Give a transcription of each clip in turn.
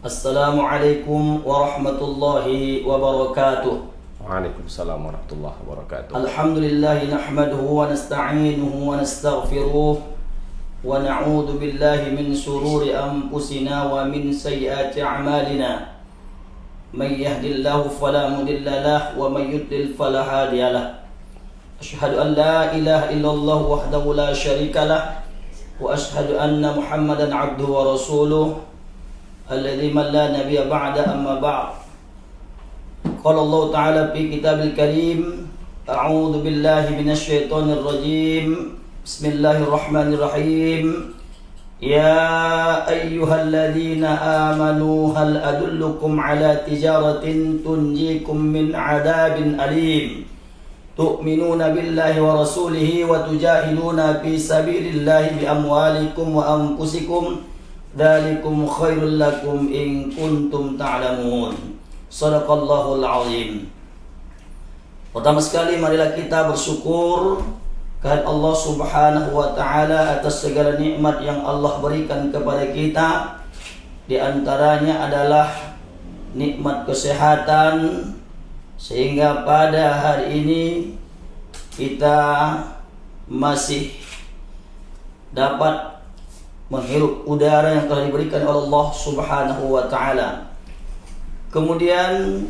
Assalamualaikum warahmatullahi wabarakatuh. Waalaikumsalam warahmatullahi wabarakatuh. Alhamdulillah nahmaduhu wa nasta'inuhu wa nastaghfiruh wa na'udzu billahi min shururi anfusina wa min sayyiati a'malina. May yahdihillahu fala mudilla lahu wa may yudlil fala hadiya lahu. Asyhadu an la ilaha illallah wahdahu la syarika lahu wa asyhadu anna Muhammadan 'abduhu wa rasuluh alladzi man la nabiyya ba'da amma ba'd. Qala Allah Ta'ala fi kitabil karim, a'udzu billahi minasy syaithanir rajim. Bismillahirrahmanirrahim. Ya ayyuhalladzina amanu hal adullukum ala tijaratin tunjikum min 'adzabin alim. Tu'minuna billahi wa rasulihi wa tujahiduna fi sabilillahi bi amwalikum wa anfusikum. Dzalikum khairul lakum in kuntum ta'lamun. Shadaqallahul azim. Pertama sekali marilah kita bersyukur kehadirat Allah Subhanahu wa taala atas segala nikmat yang Allah berikan kepada kita. Di antaranya adalah nikmat kesehatan, sehingga pada hari ini kita masih dapat menghirup udara yang telah diberikan oleh Allah Subhanahu wa taala. Kemudian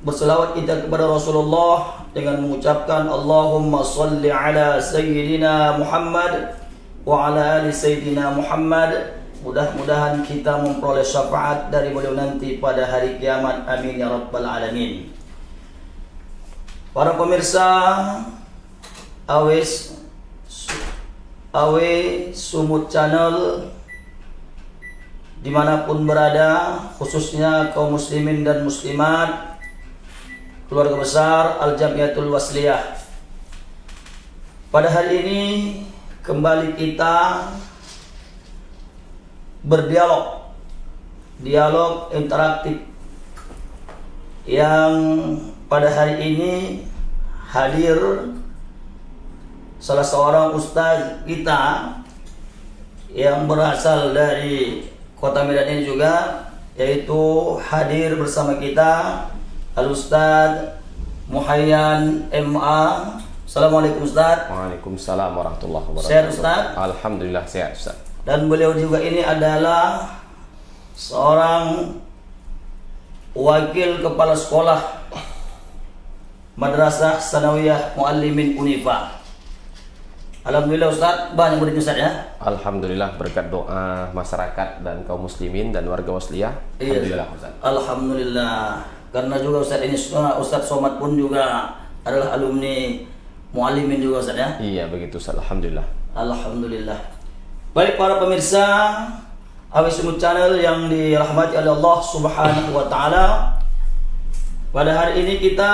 berselawat kita kepada Rasulullah dengan mengucapkan Allahumma salli ala Sayyidina Muhammad wa ala ali Sayyidina Muhammad. Mudah-mudahan kita memperoleh syafaat dari beliau nanti pada hari kiamat. Amin ya rabbal alamin. Para pemirsa Awe Sumut Channel dimanapun berada, khususnya kaum muslimin dan muslimat, keluarga besar Al-Jamiatul Wasliyah. Pada hari ini kembali kita berdialog, dialog interaktif yang pada hari ini hadir salah seorang ustaz kita yang berasal dari Kota Medan ini juga, yaitu hadir bersama kita Al-Ustaz Muhayyan MA. Assalamualaikum Ustaz. Waalaikumsalam warahmatullahi wabarakatuh. Sehat Ustaz? Alhamdulillah sehat Ustaz. Dan beliau juga ini adalah seorang wakil kepala sekolah Madrasah Sanawiyah Muallimin Unifa. Alhamdulillah Ustaz, banyak muridnya Ustaz ya. Alhamdulillah berkat doa masyarakat dan kaum muslimin dan warga wasliyah. Alhamdulillah Ustaz. Alhamdulillah. Karena juga Ustaz ini Ustaz Somad pun juga adalah alumni Muallimin juga Ustaz ya. Iya begitu Ustaz. Alhamdulillah. Alhamdulillah. Baik para pemirsa Awe Sumut Channel yang dirahmati oleh Allah Subhanahu wa taala. Pada hari ini kita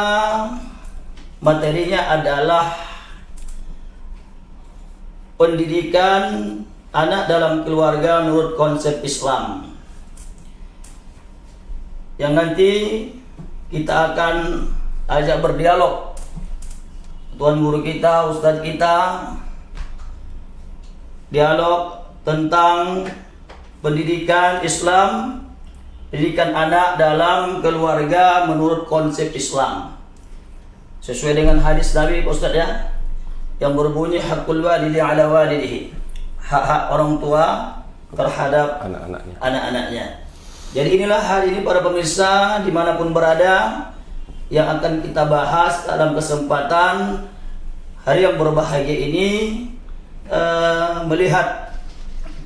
materinya adalah pendidikan anak dalam keluarga menurut konsep Islam, yang nanti kita akan ajak berdialog tuan guru kita, ustadz kita, dialog tentang pendidikan Islam, pendidikan anak dalam keluarga menurut konsep Islam, sesuai dengan hadis Nabi Ustadz ya, yang berbunyi hakul walidi ala walidihi, hak-hak orang tua terhadap anak-anaknya. Jadi inilah hari ini para pemirsa dimanapun berada yang akan kita bahas dalam kesempatan hari yang berbahagia ini. Melihat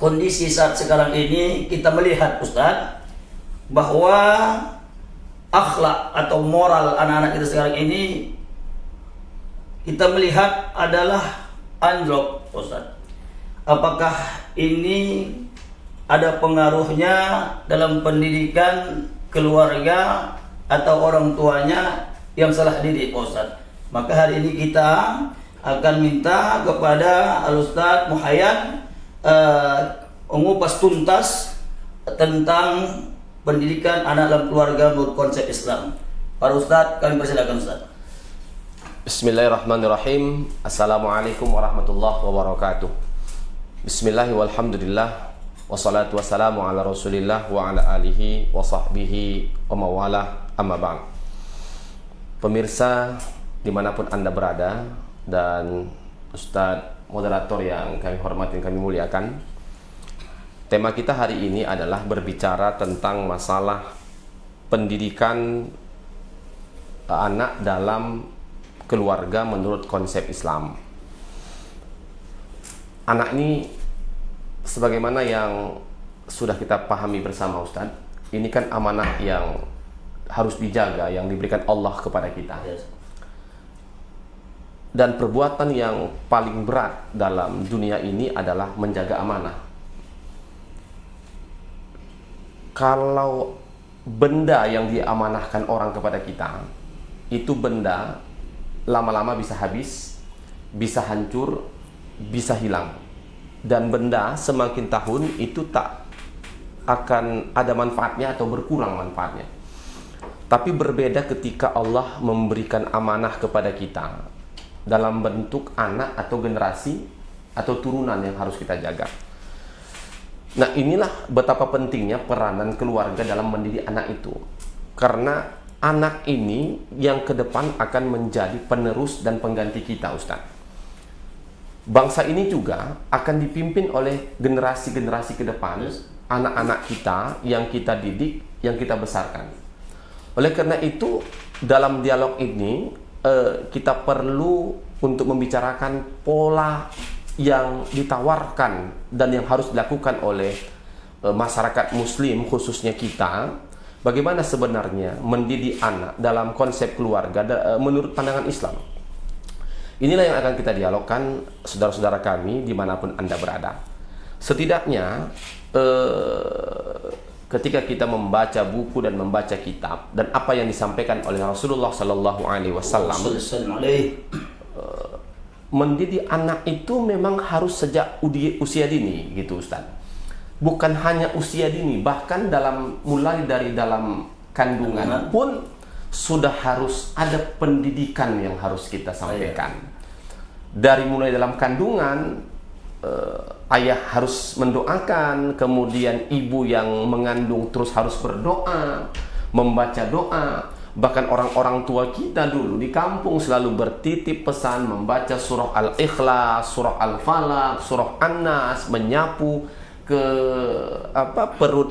kondisi saat sekarang ini, kita melihat Ustadz bahwa akhlak atau moral anak-anak kita sekarang ini kita melihat adalah anjlok Ustaz. Apakah ini ada pengaruhnya dalam pendidikan keluarga atau orang tuanya yang salah didik Ustaz? Maka hari ini kita akan minta kepada Al-Ustaz Muhayyan mengupas tuntas tentang pendidikan anak dalam keluarga menurut konsep Islam. Para Ustaz, kami persilakan Ustaz. Bismillahirrahmanirrahim. Assalamualaikum warahmatullahi wabarakatuh. Bismillahirrahmanirrahim. Wassalatu wassalamu ala Rasulillah wa ala alihi wa sahbihi wa mawalah, amma ba'd. Pemirsa dimanapun Anda berada, dan Ustadz moderator yang kami hormati dan kami muliakan, tema kita hari ini adalah berbicara tentang masalah pendidikan anak dalam keluarga menurut konsep Islam. Anak ini, sebagaimana yang sudah kita pahami bersama Ustadz, ini kan amanah yang harus dijaga, yang diberikan Allah kepada kita. Dan perbuatan yang paling berat dalam dunia ini adalah menjaga amanah. Kalau benda yang diamanahkan orang kepada kita, itu benda lama-lama bisa habis, bisa hancur, bisa hilang. Dan benda semakin tahun itu tak akan ada manfaatnya atau berkurang manfaatnya. Tapi berbeda ketika Allah memberikan amanah kepada kita dalam bentuk anak atau generasi atau turunan yang harus kita jaga. Nah, inilah betapa pentingnya peranan keluarga dalam mendidik anak itu. Karena anak ini yang ke depan akan menjadi penerus dan pengganti kita, Ustaz. Bangsa ini juga akan dipimpin oleh generasi-generasi ke depan, anak-anak kita yang kita didik, yang kita besarkan. Oleh karena itu, dalam dialog ini kita perlu untuk membicarakan pola yang ditawarkan dan yang harus dilakukan oleh masyarakat muslim, khususnya kita. Bagaimana sebenarnya mendidik anak dalam konsep keluarga menurut pandangan Islam. Inilah yang akan kita dialogkan, saudara-saudara kami dimanapun Anda berada. Setidaknya ketika kita membaca buku dan membaca kitab dan apa yang disampaikan oleh Rasulullah Sallallahu Alaihi Wasallam, mendidik anak itu memang harus sejak usia dini, gitu Ustaz. Bukan hanya usia dini, bahkan mulai dari dalam kandungan pun sudah harus ada pendidikan yang harus kita sampaikan. Dari mulai dalam kandungan, ayah harus mendoakan, kemudian ibu yang mengandung terus harus berdoa, membaca doa. Bahkan orang-orang tua kita dulu di kampung selalu bertitip pesan membaca surah Al-Ikhlas, surah Al-Falaq, surah An-Nas, menyapu ke perut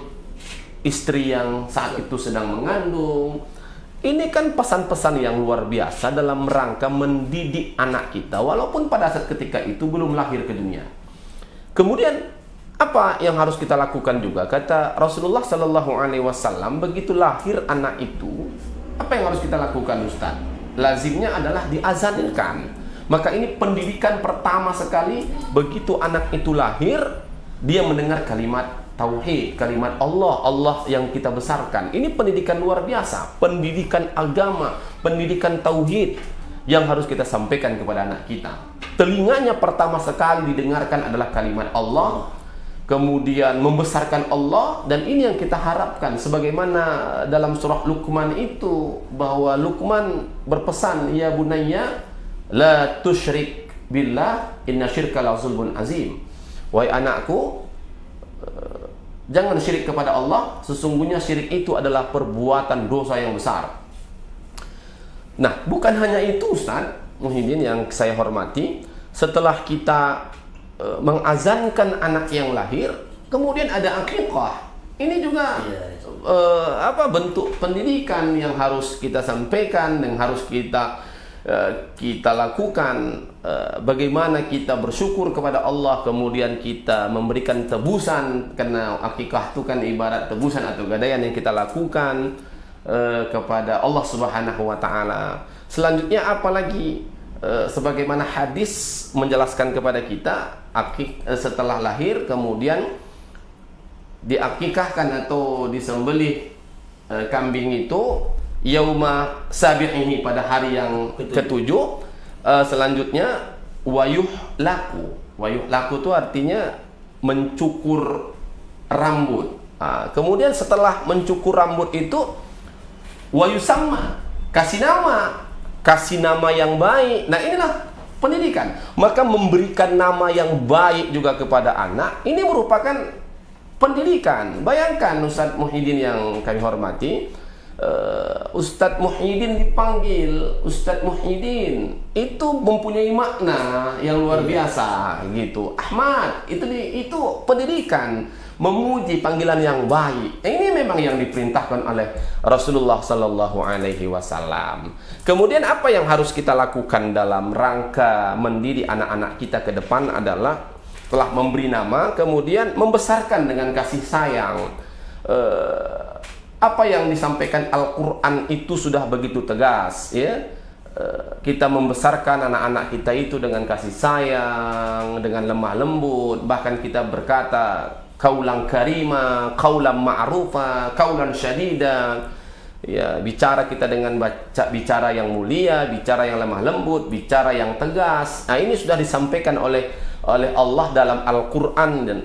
istri yang saat itu sedang mengandung. Ini kan pesan-pesan yang luar biasa dalam rangka mendidik anak kita, walaupun pada saat ketika itu belum lahir ke dunia. Kemudian apa yang harus kita lakukan juga? Kata Rasulullah Sallallahu Alaihi Wasallam, begitu lahir anak itu, apa yang harus kita lakukan, Ustaz? Lazimnya adalah diazankan. Maka ini pendidikan pertama sekali, begitu anak itu lahir, dia mendengar kalimat tauhid, kalimat Allah yang kita besarkan. Ini pendidikan luar biasa, pendidikan agama, pendidikan tauhid yang harus kita sampaikan kepada anak kita. Telinganya pertama sekali didengarkan adalah kalimat Allah, kemudian membesarkan Allah, dan ini yang kita harapkan. Sebagaimana dalam surah Luqman itu, bahwa Luqman berpesan, ya bunayya la tusyrik billah inna syirka la zulmun azim. Wahai anakku, jangan syirik kepada Allah, sesungguhnya syirik itu adalah perbuatan dosa yang besar. Nah, bukan hanya itu Ustaz Muhyiddin yang saya hormati, setelah kita mengazankan anak yang lahir, kemudian ada akikah. Ini juga bentuk pendidikan yang harus kita sampaikan, yang harus kita lakukan. Bagaimana kita bersyukur kepada Allah, kemudian kita memberikan tebusan, karena akikah itu kan ibarat tebusan atau gadaian yang kita lakukan kepada Allah Subhanahu wa Ta'ala. Selanjutnya apalagi, sebagaimana hadis menjelaskan kepada kita, setelah lahir kemudian diakikahkan atau disembelih kambing itu yauma sabi'ihi, pada hari yang ketujuh. Selanjutnya wayuh laku itu artinya mencukur rambut. Kemudian setelah mencukur rambut itu wayusamma, kasih nama yang baik. Nah, inilah pendidikan. Maka memberikan nama yang baik juga kepada anak, ini merupakan pendidikan. Bayangkan Ustadz Muhyiddin yang kami hormati, Ustadz Muhyiddin dipanggil Ustadz Muhyiddin, itu mempunyai makna yang luar biasa gitu. Ahmad, itu pendidikan, memuji panggilan yang baik. Ini memang yang diperintahkan oleh Rasulullah Sallallahu Alaihi Wasallam. Kemudian apa yang harus kita lakukan dalam rangka mendidik anak-anak kita ke depan adalah telah memberi nama, kemudian membesarkan dengan kasih sayang. Apa yang disampaikan Al-Quran itu sudah begitu tegas, ya. Kita membesarkan anak-anak kita itu dengan kasih sayang, dengan lemah lembut. Bahkan kita berkata kaulan karima, kaulan ma'rufa, kaulan syadida. Ya, bicara kita dengan bicara yang mulia, bicara yang lemah lembut, bicara yang tegas. Nah, ini sudah disampaikan oleh Allah dalam Al-Quran dan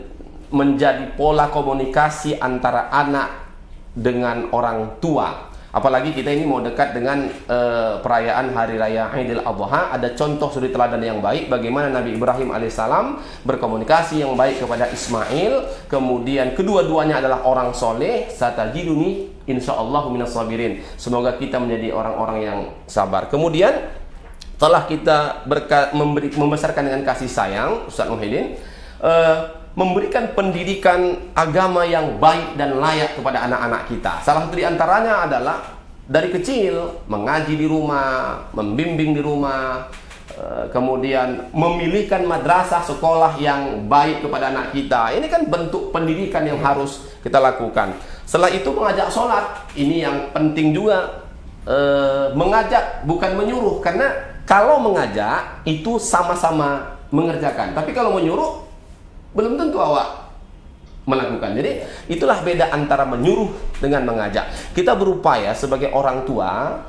menjadi pola komunikasi antara anak dengan orang tua. Apalagi kita ini mau dekat dengan perayaan Hari Raya Idul Adha. Ada contoh suri teladan yang baik bagaimana Nabi Ibrahim alaihissalam berkomunikasi yang baik kepada Ismail. Kemudian kedua-duanya adalah orang soleh. Satajiduni insyaallah minas sabirin. Semoga kita menjadi orang-orang yang sabar. Kemudian setelah kita membesarkan dengan kasih sayang, Ustadz Muhyiddin memberikan pendidikan agama yang baik dan layak kepada anak-anak kita. Salah satu diantaranya adalah dari kecil mengaji di rumah, membimbing di rumah, kemudian memilihkan madrasah sekolah yang baik kepada anak kita. Ini kan bentuk pendidikan yang harus kita lakukan. Setelah itu mengajak sholat, ini yang penting juga. Mengajak bukan menyuruh, karena kalau mengajak itu sama-sama mengerjakan, tapi kalau menyuruh belum tentu awak melakukan. Jadi itulah beda antara menyuruh dengan mengajak. Kita berupaya sebagai orang tua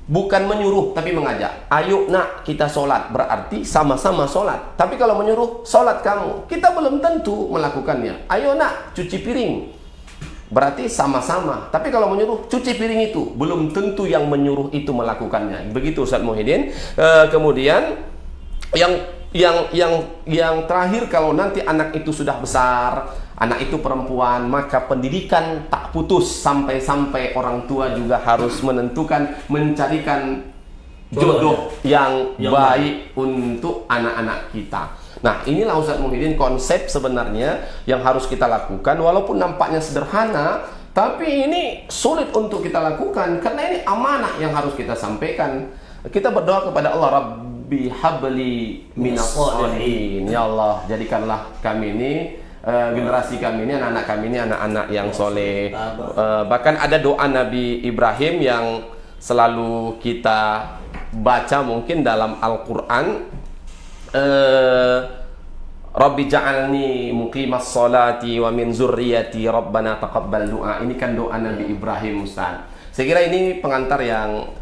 bukan menyuruh tapi mengajak. Ayo nak kita sholat, berarti sama-sama sholat. Tapi kalau menyuruh sholat kamu, kita belum tentu melakukannya. Ayo nak cuci piring, berarti sama-sama. Tapi kalau menyuruh cuci piring itu, belum tentu yang menyuruh itu melakukannya. Begitu Ustadz Muhyiddin. Kemudian yang terakhir, kalau nanti anak itu sudah besar, anak itu perempuan, maka pendidikan tak putus sampai orang tua juga harus menentukan, mencarikan jodoh yang baik untuk anak-anak kita. Nah, inilah Ustadz Muhyiddin konsep sebenarnya yang harus kita lakukan, walaupun nampaknya sederhana, tapi ini sulit untuk kita lakukan karena ini amanah yang harus kita sampaikan. Kita berdoa kepada Allah, Rabbi habli minas sholihin. Ya Allah, jadikanlah kami ini generasi kami ini, anak-anak kami ini anak-anak yang soleh. Bahkan ada doa Nabi Ibrahim yang selalu kita baca mungkin dalam Al-Quran. Rabbi ja'alni muqimas sholati wa min zurriyati rabbana taqabbal du'a. Ini kan doa Nabi Ibrahim, Ustaz. Saya kira ini pengantar yang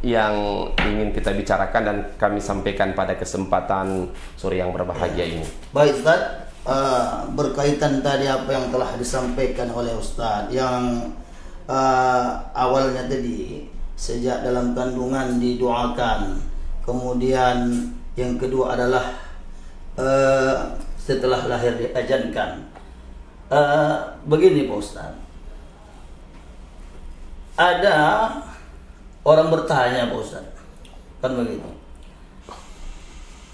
ingin kita bicarakan dan kami sampaikan pada kesempatan sore yang berbahagia ini. Baik Ustaz, berkaitan tadi apa yang telah disampaikan oleh Ustaz, yang awalnya tadi sejak dalam kandungan didoakan, kemudian yang kedua adalah setelah lahir diajankan. Begini Pak Ustaz, ada orang bertanya Pak Ustaz, kan begitu,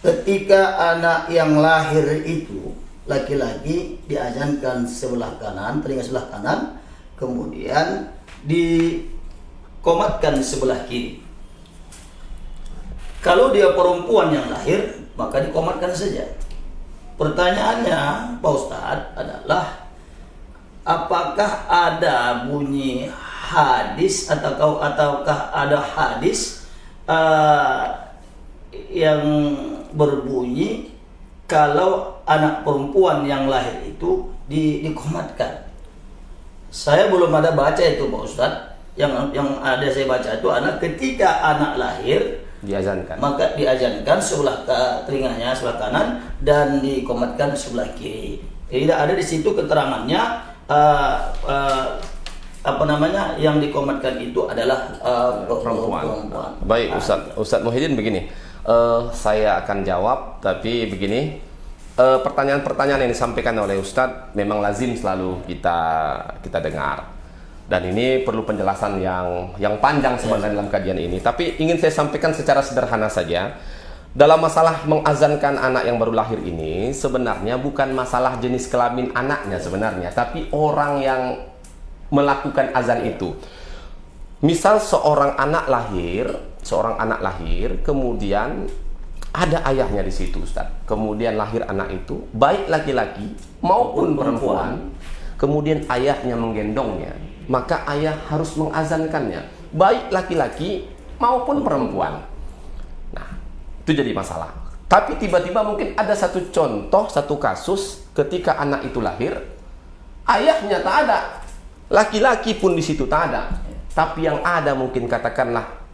ketika anak yang lahir itu laki-laki diajankan sebelah kanan, telinga sebelah kanan, kemudian dikomatkan sebelah kiri. Kalau dia perempuan yang lahir, maka dikomatkan saja. Pertanyaannya Pak Ustadz adalah, apakah ada bunyi hadis ataukah ada hadis yang berbunyi kalau anak perempuan yang lahir itu dikomatkan? Saya belum ada baca itu Pak Ustadz. Yang ada saya baca itu anak ketika anak lahir diazankan, maka diazankan sebelah telinganya sebelah kanan dan dikomatkan sebelah kiri. Tidak ada di situ keterangannya yang dikomatkan itu adalah perempuan. Baik Ustadz Muhyiddin, begini, saya akan jawab, tapi begini, pertanyaan-pertanyaan yang disampaikan oleh Ustadz memang lazim selalu kita dengar. Dan ini perlu penjelasan yang panjang sebenarnya dalam kajian ini. Tapi ingin saya sampaikan secara sederhana saja. Dalam masalah mengazankan anak yang baru lahir ini, sebenarnya bukan masalah jenis kelamin anaknya sebenarnya, tapi orang yang melakukan azan itu. Misal seorang anak lahir, kemudian ada ayahnya di situ, Ustaz. Kemudian lahir anak itu, baik laki-laki maupun perempuan, kemudian ayahnya menggendongnya, maka ayah harus mengazankannya, baik laki-laki maupun perempuan. Nah, itu jadi masalah. Tapi tiba-tiba mungkin ada satu contoh, satu kasus ketika anak itu lahir, ayahnya tak ada, laki-laki pun di situ tak ada. Tapi yang ada mungkin katakanlah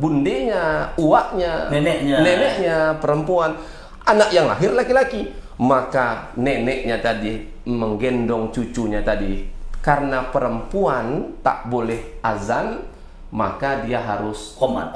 bundenya, uaknya, neneknya perempuan, anak yang lahir laki-laki, maka neneknya tadi menggendong cucunya tadi. Karena perempuan tak boleh azan, maka dia harus qomat.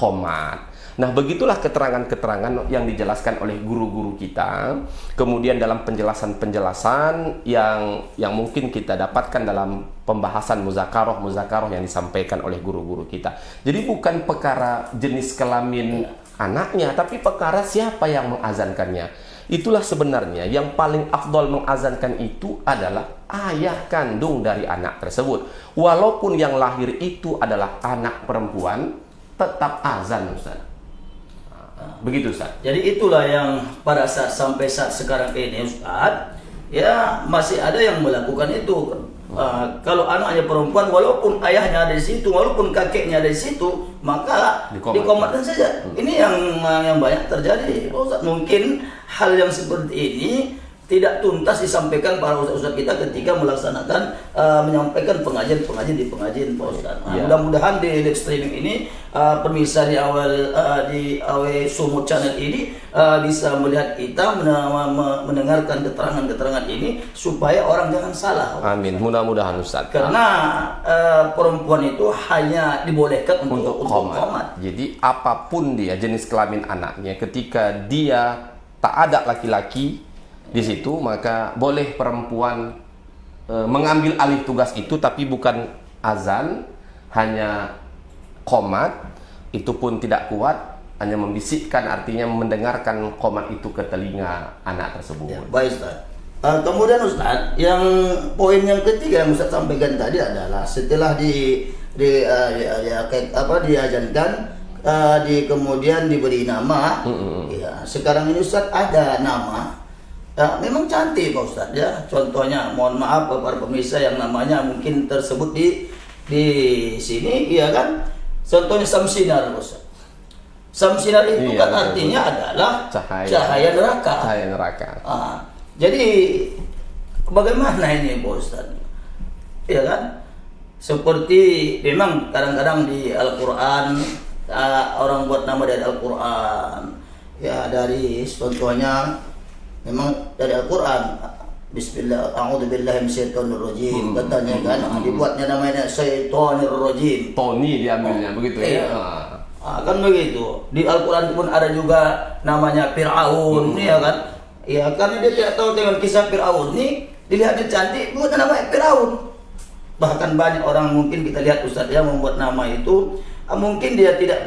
Nah, begitulah keterangan-keterangan yang dijelaskan oleh guru-guru kita. Kemudian dalam penjelasan-penjelasan yang mungkin kita dapatkan dalam pembahasan muzakarah yang disampaikan oleh guru-guru kita. Jadi bukan perkara jenis kelamin anaknya, tapi perkara siapa yang mengazankannya. Itulah sebenarnya yang paling afdal mengazankan itu adalah ayah kandung dari anak tersebut. Walaupun yang lahir itu adalah anak perempuan, tetap azan, Ustaz. Begitu, Ustaz. Jadi itulah yang pada sampai saat sekarang ini, Ustaz, ya masih ada yang melakukan itu. Kalau anaknya perempuan, walaupun ayahnya ada di situ, walaupun kakeknya ada di situ, maka dikomatkan saja. Ini yang banyak terjadi, Ustaz. Mungkin hal yang seperti ini tidak tuntas disampaikan para ustaz-ustaz kita ketika melaksanakan menyampaikan pengajian di pengajian, Pak Ustaz. Mudah-mudahan di live streaming ini pemirsa di awal Sumut Channel ini bisa melihat kita mendengarkan keterangan-keterangan ini supaya orang jangan salah. Amin. Mudah-mudahan, Ustaz. Karena perempuan itu hanya dibolehkan untuk qomat. Jadi apapun dia jenis kelamin anaknya, ketika dia tak ada laki-laki di situ, maka boleh perempuan mengambil alih tugas itu, tapi bukan azan, hanya qomat. Itu pun tidak kuat, hanya membisikkan, artinya mendengarkan qomat itu ke telinga anak tersebut. Ya, baik, Ustaz. Kemudian Ustaz, yang poin yang ketiga yang Ustaz sampaikan tadi adalah setelah diajankan, kemudian diberi nama. Ya, sekarang ini Ustaz ada nama. Memang cantik, Pak Ustaz, ya. Contohnya, mohon maaf para pemirsa yang namanya mungkin tersebut di sini, iya kan? Contohnya Samsinar, Pak Ustaz. Samsinar itu kan artinya adalah cahaya neraka. Jadi bagaimana ini, Pak Ustaz? Iya kan? Seperti memang kadang-kadang di Al-Qur'an orang buat nama dari Al-Qur'an. Ya, dari contohnya memang dari Al-Quran, Bismillah, a'udzubillahi minasyaitonirrajim, katanya kan, dibuatnya namanya syaitonirrajim. Tony diambilnya, begitu ya. Kan begitu. Di Al-Quran pun ada juga namanya Fir'aun, ya kan? Ya, karena dia tidak tahu dengan kisah Fir'aun ini, dilihatnya cantik, buat namanya Fir'aun. Bahkan banyak orang mungkin kita lihat, Ustaz, ya, membuat nama itu, mungkin dia tidak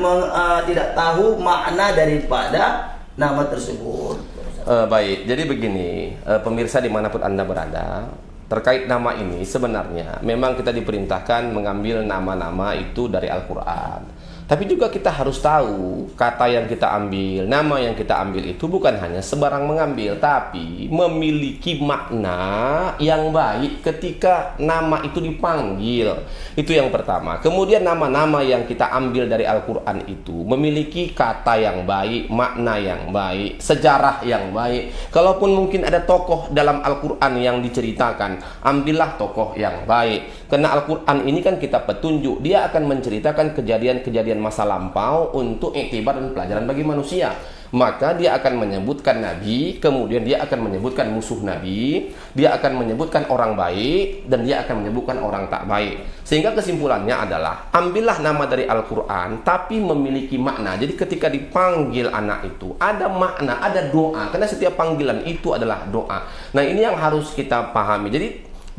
tahu makna daripada nama tersebut. Baik, jadi begini, pemirsa dimanapun Anda berada, terkait nama ini sebenarnya memang kita diperintahkan mengambil nama-nama itu dari Al-Quran. Tapi juga kita harus tahu kata yang kita ambil, nama yang kita ambil itu bukan hanya sebarang mengambil, tapi memiliki makna yang baik ketika nama itu dipanggil. Itu yang pertama. Kemudian nama-nama yang kita ambil dari Al-Quran itu memiliki kata yang baik, makna yang baik, sejarah yang baik. Kalaupun mungkin ada tokoh dalam Al-Quran yang diceritakan, ambillah tokoh yang baik. Karena Al-Quran ini kan kitab petunjuk, dia akan menceritakan kejadian-kejadian masa lampau untuk iktibar dan pelajaran bagi manusia. maka dia akan menyebutkan Nabi, kemudian dia akan menyebutkan musuh Nabi, dia akan menyebutkan orang baik, dan dia akan menyebutkan orang tak baik. Sehingga kesimpulannya adalah, ambillah nama dari Al-Quran, tapi memiliki makna. Jadi ketika dipanggil anak itu, ada makna, ada doa. Karena setiap panggilan itu adalah doa. Nah ini yang harus kita pahami. Jadi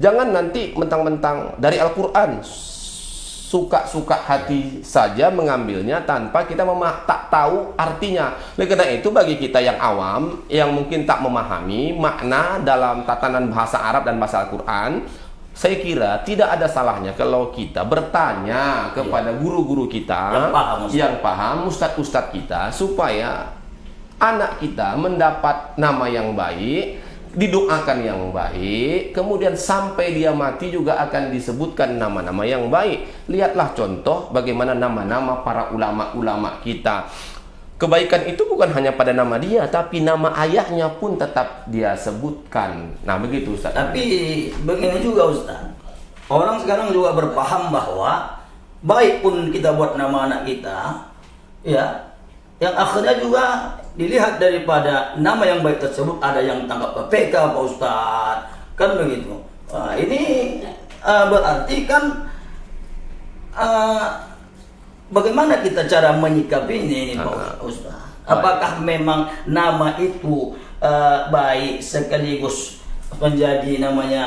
jangan nanti mentang-mentang dari Al-Quran, suka-suka hati saja mengambilnya tanpa kita tak tahu artinya. Oleh karena itu bagi kita yang awam, yang mungkin tak memahami makna dalam tatanan bahasa Arab dan bahasa Al-Quran, saya kira tidak ada salahnya kalau kita bertanya kepada guru-guru kita yang paham, ustadz-ustadz kita, supaya anak kita mendapat nama yang baik, didoakan yang baik, kemudian sampai dia mati juga akan disebutkan nama-nama yang baik. Lihatlah contoh bagaimana nama-nama para ulama-ulama kita. Kebaikan itu bukan hanya pada nama dia, tapi nama ayahnya pun tetap dia sebutkan. Nah begitu Ustaz. Tapi begini juga Ustaz, orang sekarang juga berpaham bahwa baik pun kita buat nama anak kita, ya, yang akhirnya juga dilihat daripada nama yang baik tersebut ada yang tangkap KPK Pak Ustadz, kan begitu. Ini berarti kan bagaimana kita cara menyikapi ini Pak Ustadz? Apakah memang nama itu baik sekaligus menjadi namanya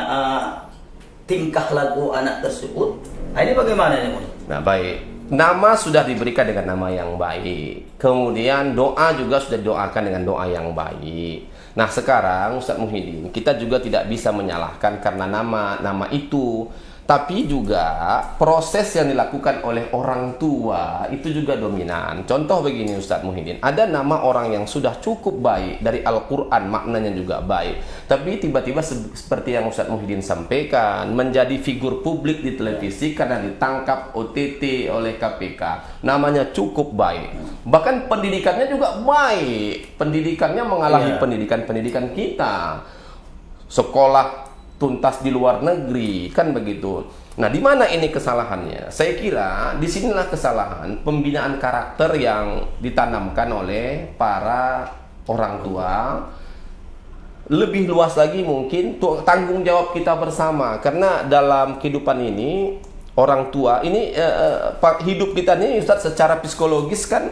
tingkah laku anak tersebut? Ini bagaimana ini Pak? Nah baik, nama sudah diberikan dengan nama yang baik, kemudian doa juga sudah didoakan dengan doa yang baik. Nah sekarang Ustadz Muhyiddin, kita juga tidak bisa menyalahkan karena nama itu, tapi juga proses yang dilakukan oleh orang tua itu juga dominan. Contoh begini Ustadz Muhyiddin, ada nama orang yang sudah cukup baik dari Al-Quran, maknanya juga baik, tapi tiba-tiba seperti yang Ustadz Muhyiddin sampaikan, menjadi figur publik di televisi karena ditangkap OTT oleh KPK. Namanya cukup baik, bahkan pendidikannya juga baik, pendidikannya mengalahi pendidikan kita, sekolah tuntas di luar negeri, kan begitu. Nah, di mana ini kesalahannya? Saya kira disinilah kesalahan pembinaan karakter yang ditanamkan oleh para orang tua. Lebih luas lagi mungkin tanggung jawab kita bersama, karena dalam kehidupan ini orang tua ini hidup kita ini Ustadz secara psikologis kan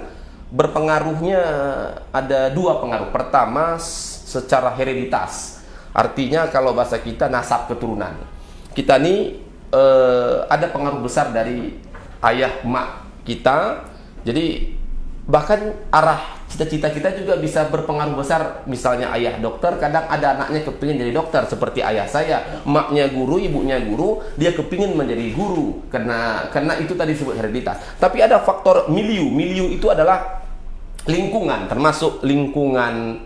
berpengaruhnya ada dua pengaruh. Pertama secara hereditas. Artinya kalau bahasa kita nasab keturunan. Kita nih ada pengaruh besar dari ayah emak kita. Jadi bahkan arah cita-cita kita juga bisa berpengaruh besar. Misalnya ayah dokter, kadang ada anaknya kepingin jadi dokter seperti ayah saya. Emaknya guru, ibunya guru, dia kepingin menjadi guru karena itu tadi disebut hereditas. Tapi ada faktor milieu. Milieu itu adalah lingkungan, termasuk lingkungan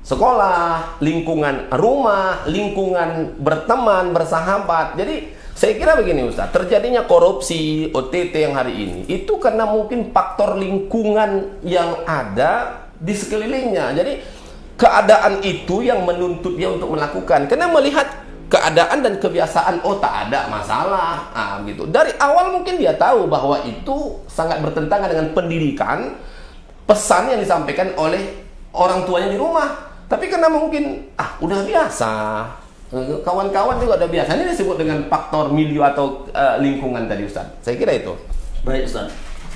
sekolah, lingkungan rumah, lingkungan berteman, bersahabat. Jadi saya kira begini Ustaz, terjadinya korupsi OTT yang hari ini itu karena mungkin faktor lingkungan yang ada di sekelilingnya. Jadi keadaan itu yang menuntut dia untuk melakukan, karena melihat keadaan dan kebiasaan, oh tak ada masalah, gitu. Dari awal mungkin dia tahu bahwa itu sangat bertentangan dengan pendidikan, pesan yang disampaikan oleh orang tuanya di rumah. Tapi karena mungkin udah biasa, kawan-kawan juga udah biasa. Ini disebut dengan faktor milieu atau lingkungan tadi Ustaz. Saya kira itu. Baik Ustaz.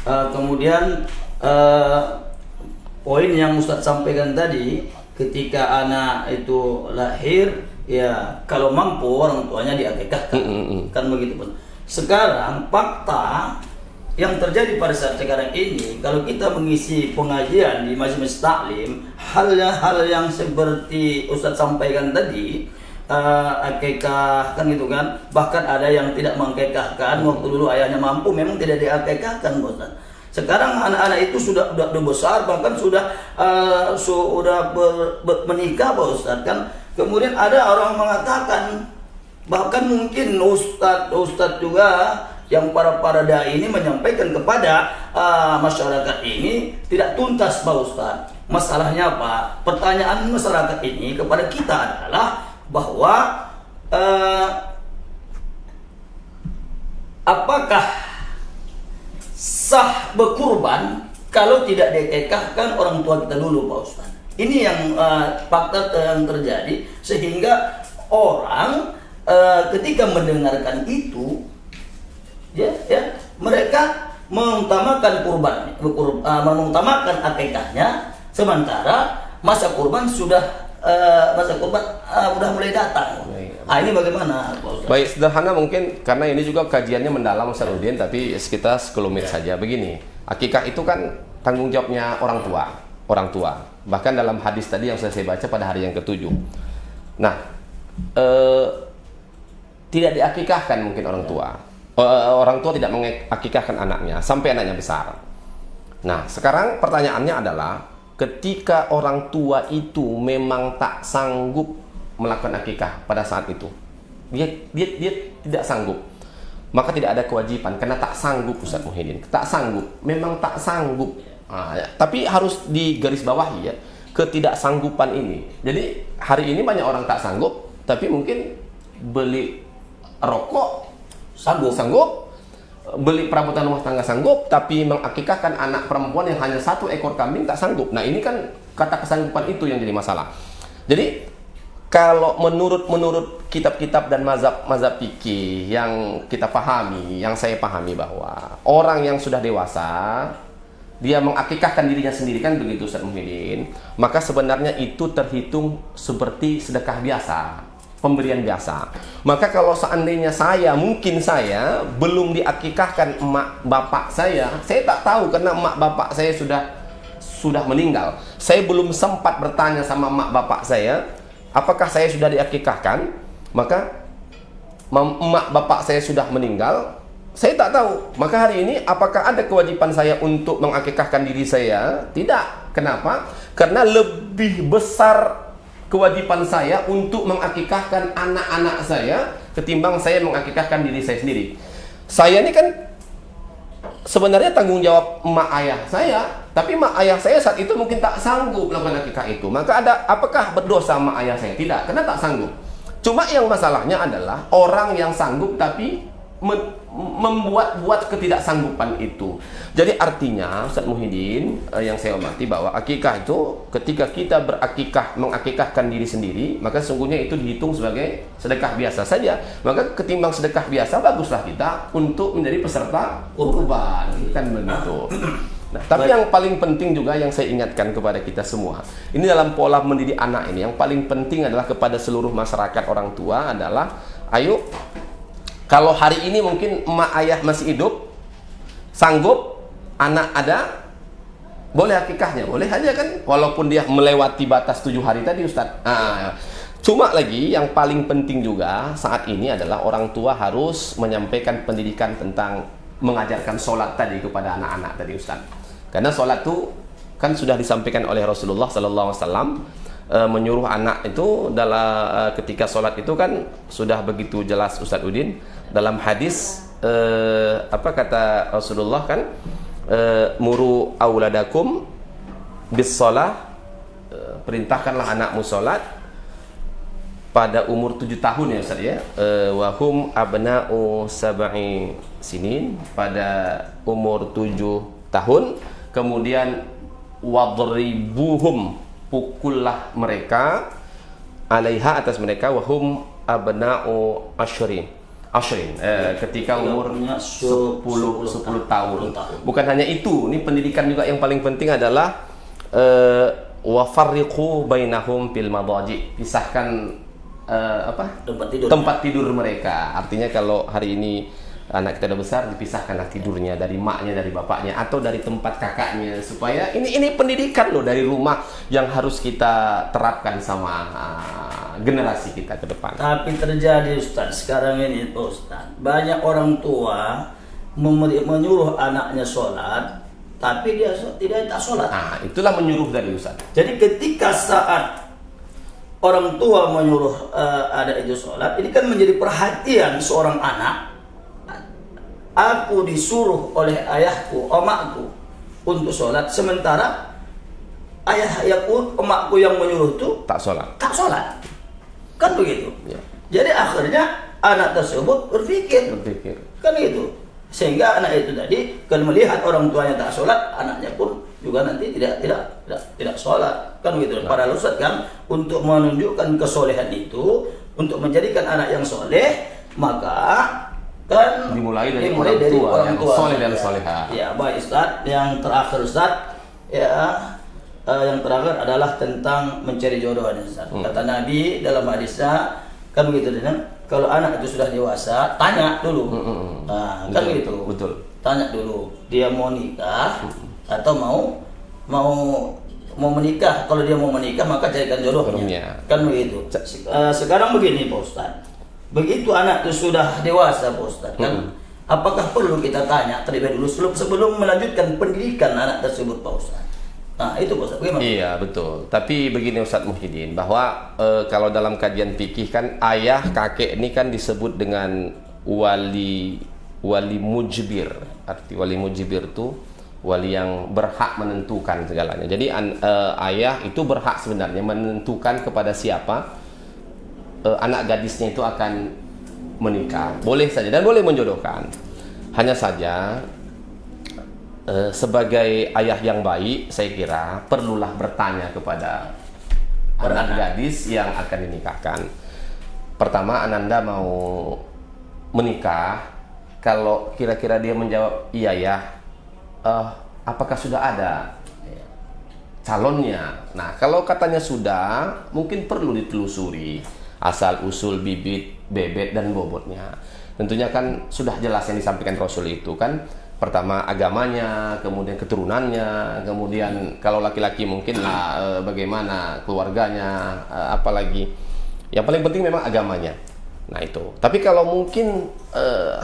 Kemudian poin yang Ustaz sampaikan tadi, ketika anak itu lahir, ya kalau mampu orang tuanya diakikahkan, kan begitu Pak. Sekarang fakta yang terjadi pada saat sekarang ini, kalau kita mengisi pengajian di majelis taklim, hal yang seperti Ustadz sampaikan tadi, akikah kan gitu kan, bahkan ada yang tidak mengakikahkan waktu dulu ayahnya mampu, memang tidak diakikahkan Ustadz. Sekarang anak-anak itu sudah besar, bahkan sudah menikah Pak Ustadz kan. Kemudian ada orang mengatakan, bahkan mungkin Ustadz juga yang para dai ini menyampaikan kepada masyarakat ini tidak tuntas Pak Ustadz. Masalahnya apa? Pertanyaan masyarakat ini kepada kita adalah bahwa apakah sah berkurban kalau tidak dikekahkan orang tua kita dulu, Pak Ustaz. Ini yang fakta yang terjadi, sehingga orang ketika mendengarkan itu, ya mereka mengutamakan mengutamakan akikahnya, sementara masa kurban sudah mulai datang. Nah, ini bagaimana, Pak Ustaz? Baik, sederhana mungkin karena ini juga kajiannya mendalam Ustaz Udin, tapi kita sekelumit saja. Begini, akikah itu kan tanggung jawabnya orang tua. Bahkan dalam hadis tadi yang saya baca pada hari yang ke-7. Nah, tidak diakikahkan mungkin orang tua. Orang tua tidak mengakikahkan anaknya sampai anaknya besar. Nah, sekarang pertanyaannya adalah ketika orang tua itu memang tak sanggup melakukan akikah pada saat itu, dia tidak sanggup, maka tidak ada kewajiban karena tak sanggup, Ustaz Muhyiddin. Tak sanggup, memang tak sanggup. Tapi harus digarisbawahi ya, ketidaksanggupan ini. Jadi hari ini banyak orang tak sanggup, tapi mungkin beli rokok sanggup, beli perabotan rumah tangga sanggup, tapi mengakikahkan anak perempuan yang hanya 1 ekor kambing tak sanggup. Nah, ini kan kata kesanggupan itu yang jadi masalah. Jadi kalau menurut kitab-kitab dan mazhab fikih yang kita pahami, yang saya pahami, bahwa orang yang sudah dewasa dia mengakikahkan dirinya sendiri, kan begitu Ustaz Muhyiddin, maka sebenarnya itu terhitung seperti sedekah biasa, pemberian biasa. Maka kalau seandainya mungkin saya belum diakikahkan emak bapak saya tak tahu karena emak bapak saya sudah meninggal. Saya belum sempat bertanya sama emak bapak saya, apakah saya sudah diakikahkan? Maka emak bapak saya sudah meninggal, saya tak tahu. Maka hari ini apakah ada kewajiban saya untuk mengakikahkan diri saya? Tidak. Kenapa? Karena lebih besar kewajiban saya untuk mengakikahkan anak-anak saya ketimbang saya mengakikahkan diri saya sendiri. Saya ini kan sebenarnya tanggung jawab emak ayah saya, tapi emak ayah saya saat itu mungkin tak sanggup melakukan akikah itu. Maka apakah berdosa emak ayah saya? Tidak, karena tak sanggup. Cuma yang masalahnya adalah orang yang sanggup tapi membuat ketidaksanggupan itu. Jadi artinya Ustaz Muhyiddin, yang saya hormati, bahwa akikah itu ketika kita mengakikahkan diri sendiri, maka sesungguhnya itu dihitung sebagai sedekah biasa saja. Maka ketimbang sedekah biasa, baguslah kita untuk menjadi peserta kurban, kan begitu. Nah, tapi yang paling penting juga yang saya ingatkan kepada kita semua, ini dalam pola mendidik anak ini, yang paling penting adalah kepada seluruh masyarakat orang tua adalah, ayo, kalau hari ini mungkin emak ayah masih hidup, sanggup, anak ada, boleh akikahnya, boleh aja kan, walaupun dia melewati batas 7 hari tadi, Ustaz. Cuma lagi yang paling penting juga saat ini adalah orang tua harus menyampaikan pendidikan tentang mengajarkan sholat tadi kepada anak-anak tadi, Ustaz. Karena sholat itu kan sudah disampaikan oleh Rasulullah SAW, menyuruh anak itu dalam ketika sholat itu kan sudah begitu jelas, Ustaz Udin, dalam hadis apa kata Rasulullah kan, muru auladakum bis shalah, perintahkanlah anakmu sholat pada umur 7 tahun ya Ustaz ya, wahum abna'u sab'i sinin, pada umur 7 tahun, kemudian wadribuhum, pukullah mereka, alaiha, atas mereka, wahum abna'u ashrin, ketika umur 10 tahun. Bukan hanya itu, ini pendidikan juga yang paling penting adalah wa farriqu bainahum fil madaji, pisahkan tempat tidur mereka. Artinya kalau hari ini anak kita udah besar, dipisahkanlah tidurnya dari maknya, dari bapaknya, atau dari tempat kakaknya, supaya ini pendidikan loh dari rumah yang harus kita terapkan sama generasi kita ke depan. Tapi terjadi Ustaz sekarang ini, Ustaz, banyak orang tua menyuruh anaknya sholat, tapi dia tak sholat. Nah, itulah menyuruh dari Ustaz. Jadi ketika saat orang tua menyuruh anak itu sholat, ini kan menjadi perhatian seorang anak. Aku disuruh oleh ayahku, omakku untuk sholat, sementara ayahku, omakku yang menyuruh itu tak sholat. Kan begitu ya. Jadi akhirnya anak tersebut berpikir kan itu, sehingga anak itu tadi kalau melihat orang tuanya tak sholat, anaknya pun juga nanti tidak sholat kan gitu. Padahal Ustaz kan untuk menunjukkan kesolehan itu, untuk menjadikan anak yang soleh, maka kan dimulai dari orang tua soleh dan soleha. Ya baik Ustaz, yang terakhir Ustaz yang terakhir adalah tentang mencari jodoh Ustaz. Kata Nabi dalam hadisnya kan begitu kan, kalau anak itu sudah dewasa tanya dulu. Nah, kan begitu. Betul. Tanya dulu dia mau nikah atau mau menikah. Kalau dia mau menikah maka carikan jodohnya. Kan begitu. Sekarang begini Pak Ustaz. Begitu anak itu sudah dewasa Pak Ustaz kan, apakah perlu kita tanya terlebih dulu sebelum melanjutkan pendidikan anak tersebut Pak Ustaz? Nah itu Pak Ustaz, bagaimana? Iya betul. Tapi begini Ustaz Muhyiddin, bahwa kalau dalam kajian fikih kan ayah kakek ini kan disebut dengan wali mujbir. Arti wali mujbir itu wali yang berhak menentukan segalanya. Jadi ayah itu berhak sebenarnya menentukan kepada siapa anak gadisnya itu akan menikah. Boleh saja dan boleh menjodohkan. Hanya saja sebagai ayah yang baik, saya kira perlulah bertanya kepada anak gadis yang akan dinikahkan. Pertama, Ananda mau menikah. Kalau kira-kira dia menjawab iya ya, apakah sudah ada calonnya? Nah, kalau katanya sudah, mungkin perlu ditelusuri asal usul bibit, bebet dan bobotnya. Tentunya kan sudah jelas yang disampaikan Rasul itu kan. Pertama agamanya, kemudian keturunannya, kemudian kalau laki-laki mungkin bagaimana keluarganya, apalagi yang paling penting memang agamanya. Nah itu. Tapi kalau mungkin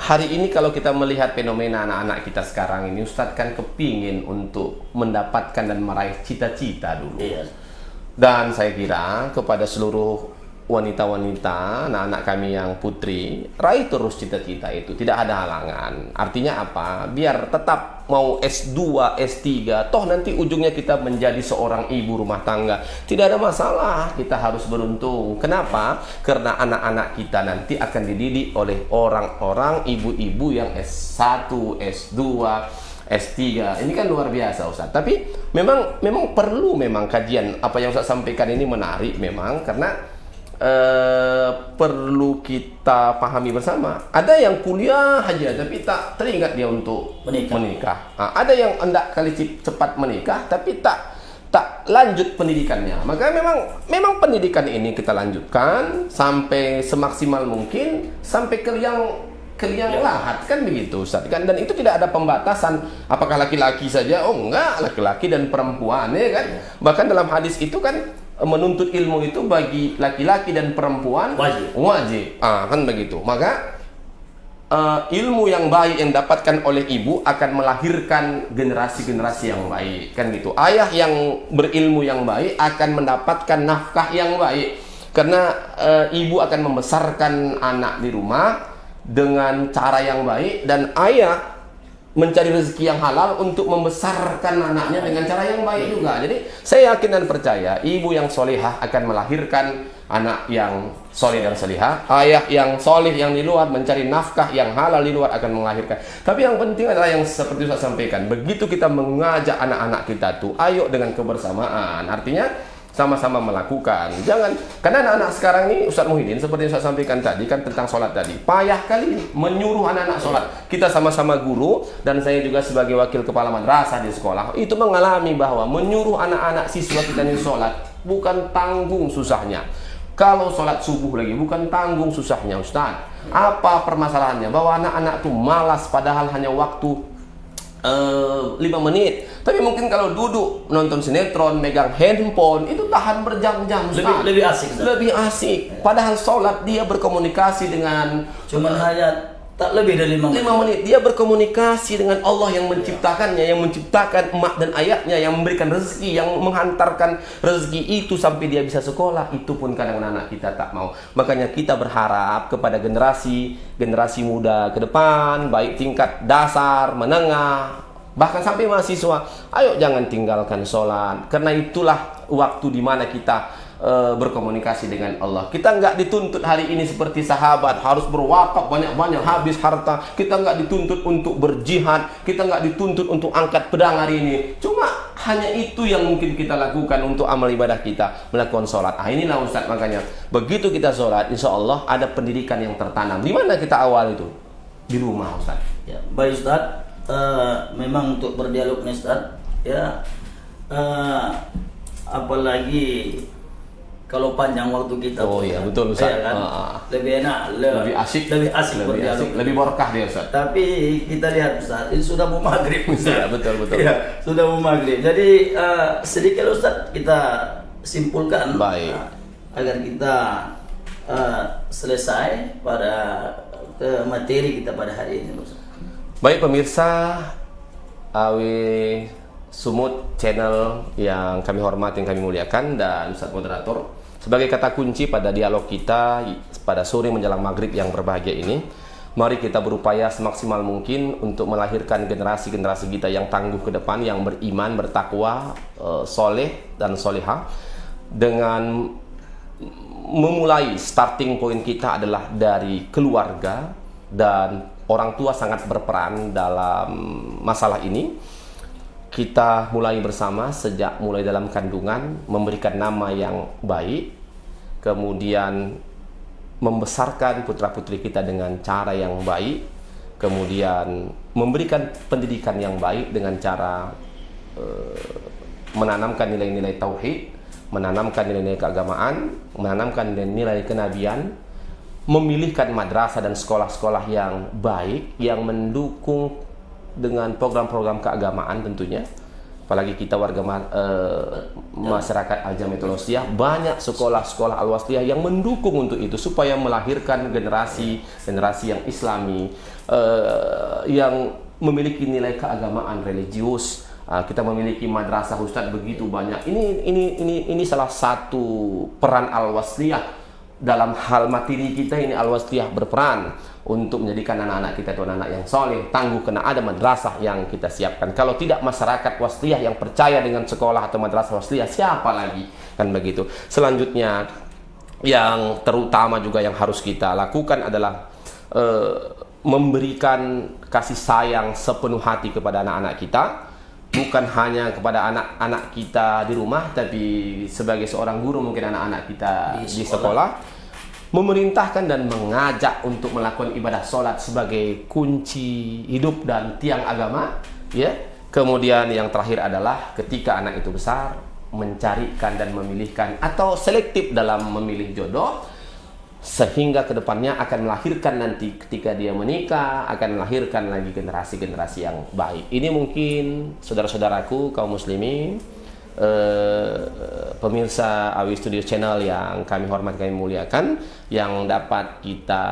hari ini kalau kita melihat fenomena anak-anak kita sekarang ini, Ustadz kan kepingin untuk mendapatkan dan meraih cita-cita dulu. Iya. Dan saya kira kepada seluruh wanita-wanita, anak-anak kami yang putri, raih terus cita-cita itu, tidak ada halangan. Artinya apa? Biar tetap mau S2, S3, toh nanti ujungnya kita menjadi seorang ibu rumah tangga. Tidak ada masalah, kita harus beruntung. Kenapa? Karena anak-anak kita nanti akan dididik oleh orang-orang ibu-ibu yang S1, S2, S3. Ini kan luar biasa Ustaz. Tapi memang perlu kajian apa yang Ustaz sampaikan ini menarik memang, karena perlu kita pahami bersama. Ada yang kuliah aja tapi tak teringat dia untuk menikah. Nah, ada yang hendak kali cepat menikah tapi tak lanjut pendidikannya. Maka memang pendidikan ini kita lanjutkan sampai semaksimal mungkin, sampai ke liang lahat kan begitu Ustaz kan. Dan itu tidak ada pembatasan apakah laki-laki saja. Oh enggak, laki-laki dan perempuan ya kan. Bahkan dalam hadis itu kan menuntut ilmu itu bagi laki-laki dan perempuan wajib. Kan begitu. Maka ilmu yang baik yang dapatkan oleh ibu akan melahirkan generasi-generasi yang baik kan gitu. Ayah yang berilmu yang baik akan mendapatkan nafkah yang baik, karena ibu akan membesarkan anak di rumah dengan cara yang baik, dan ayah mencari rezeki yang halal untuk membesarkan anaknya dengan cara yang baik juga. Jadi saya yakin dan percaya ibu yang solehah akan melahirkan anak yang soleh dan solehah. Ayah yang soleh yang di luar mencari nafkah yang halal di luar akan melahirkan. Tapi yang penting adalah yang seperti saya sampaikan, begitu kita mengajak anak-anak kita tuh, ayo dengan kebersamaan. Artinya sama-sama melakukan. Jangan, karena anak-anak sekarang ini Ustaz Muhyiddin, seperti yang saya sampaikan tadi kan tentang sholat tadi, payah kali menyuruh anak-anak sholat. Kita sama-sama guru, dan saya juga sebagai wakil kepala madrasah di sekolah itu mengalami bahwa menyuruh anak-anak siswa kita ini sholat bukan tanggung susahnya. Kalau sholat subuh lagi bukan tanggung susahnya Ustaz. Apa permasalahannya? Bahwa anak-anak tuh malas padahal hanya waktu 5 menit. Tapi mungkin kalau duduk nonton sinetron, megang handphone, itu tahan berjam-jam. Lebih asik. Lebih asik. Padahal sholat dia berkomunikasi dengan cuman hanya tak lebih dari 5 menit. Dia berkomunikasi dengan Allah yang menciptakannya, yang menciptakan emak dan ayahnya, yang memberikan rezeki, yang menghantarkan rezeki itu sampai dia bisa sekolah. Itu pun kadang anak kita tak mau. Makanya kita berharap kepada generasi muda ke depan, baik tingkat dasar, menengah, bahkan sampai mahasiswa, ayo jangan tinggalkan sholat, karena itulah waktu di mana kita berkomunikasi dengan Allah. Kita nggak dituntut hari ini seperti sahabat harus berwakaf banyak-banyak habis harta. Kita nggak dituntut untuk berjihad, kita nggak dituntut untuk angkat pedang hari ini. Cuma Hanya itu yang mungkin kita lakukan untuk amal ibadah kita, melakukan sholat. Inilah Ustaz, makanya begitu kita sholat, insya Allah ada pendidikan yang tertanam. Di mana kita awal itu? Di rumah, Ustaz. Ya, baik Ustaz. Memang untuk berdialog nih Ustaz, ya, apalagi kalau panjang waktu kita. Oh iya, betul Ustaz. Ya, kan? Lebih enak, lebih asik berdialog. Lebih berkah dia Ustaz. Tapi kita lihat Ustaz, ini sudah mau maghrib Ustaz. Ya, betul. Ya, sudah mau maghrib. Jadi sedikit Ustaz kita simpulkan. Baik. Agar kita selesai pada materi kita pada hari ini Ustaz. Baik pemirsa Awi Sumut channel yang kami hormati, yang kami muliakan, dan Ustaz moderator, sebagai kata kunci pada dialog kita pada sore menjelang maghrib yang berbahagia ini, mari kita berupaya semaksimal mungkin untuk melahirkan generasi-generasi kita yang tangguh ke depan, yang beriman, bertakwa, soleh dan solehah. Dengan memulai starting point kita adalah dari keluarga, dan orang tua sangat berperan dalam masalah ini. Kita mulai bersama sejak mulai dalam kandungan, memberikan nama yang baik, kemudian membesarkan putra-putri kita dengan cara yang baik, kemudian memberikan pendidikan yang baik dengan cara menanamkan nilai-nilai tauhid, menanamkan nilai-nilai keagamaan, menanamkan nilai-nilai kenabian, memilihkan madrasah dan sekolah-sekolah yang baik, yang mendukung dengan program-program keagamaan tentunya. Apalagi kita warga masyarakat Al-Jamiatul Wasliyah, banyak sekolah-sekolah Al-Wasliyah yang mendukung untuk itu, supaya melahirkan generasi yang islami, yang memiliki nilai keagamaan religius. Kita memiliki madrasah Ustadz begitu banyak. Ini salah satu peran Al-Wasliyah dalam hal materi kita ini. Al-Wasliyah berperan untuk menjadikan anak-anak kita itu anak-anak yang soleh, tangguh, kena ada madrasah yang kita siapkan. Kalau tidak masyarakat Wasliyah yang percaya dengan sekolah atau madrasah Wasliyah, siapa lagi? Kan begitu. Selanjutnya yang terutama juga yang harus kita lakukan adalah memberikan kasih sayang sepenuh hati kepada anak-anak kita. Bukan hanya kepada anak-anak kita di rumah, tapi sebagai seorang guru mungkin anak-anak kita di sekolah. Memerintahkan dan mengajak untuk melakukan ibadah sholat sebagai kunci hidup dan tiang agama, ya. Kemudian yang terakhir adalah ketika anak itu besar, mencarikan dan memilihkan atau selektif dalam memilih jodoh, sehingga kedepannya akan melahirkan nanti ketika dia menikah, akan melahirkan lagi generasi-generasi yang baik. Ini mungkin saudara-saudaraku kaum muslimin, pemirsa Awi Studio Channel yang kami hormati, kami muliakan, yang dapat kita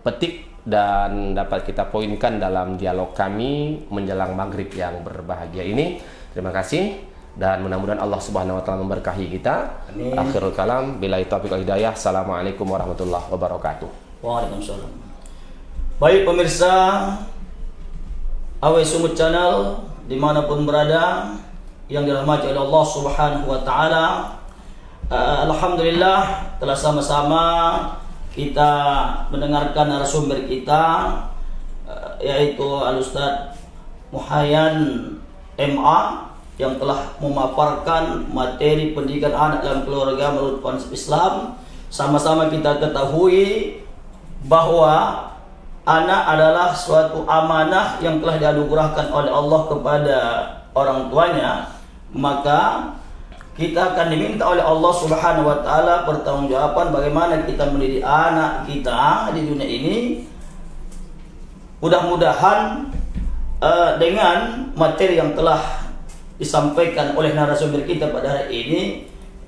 petik dan dapat kita poinkan dalam dialog kami menjelang maghrib yang berbahagia ini. Terima kasih, dan mudah-mudahan Allah Subhanahu wa taala memberkahi kita. Amin. Akhirul kalam, billahi taufiq wal hidayah. Assalamualaikum warahmatullahi wabarakatuh. Waalaikumsalam. Baik pemirsa Awi Sumut Channel dimanapun berada, yang dirahmati oleh Allah Subhanahu wa taala, alhamdulillah telah sama-sama kita mendengarkan narasumber kita, yaitu Al-Ustaz Muhayyan MA, yang telah memaparkan materi pendidikan anak dalam keluarga menurut konsep Islam. Sama-sama kita ketahui bahwa anak adalah suatu amanah yang telah dianugerahkan oleh Allah kepada orang tuanya, maka kita akan diminta oleh Allah Subhanahu wa taala pertanggungjawaban bagaimana kita mendidik anak kita di dunia ini. Mudah-mudahan dengan materi yang telah disampaikan oleh narasumber kita pada hari ini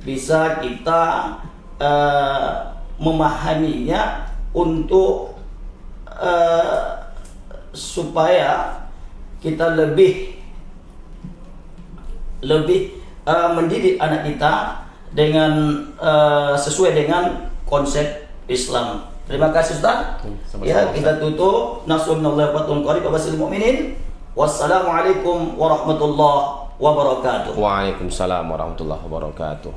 bisa kita memahaminya untuk supaya kita lebih mendidik anak kita dengan sesuai dengan konsep Islam. Terima kasih Ustaz. Ya, kita tutup. Nasrullah wa fatun qarib wa basyiril mu'minin. Wassalamualaikum warahmatullahi wabarakatuh. Waalaikumsalam warahmatullahi wabarakatuh.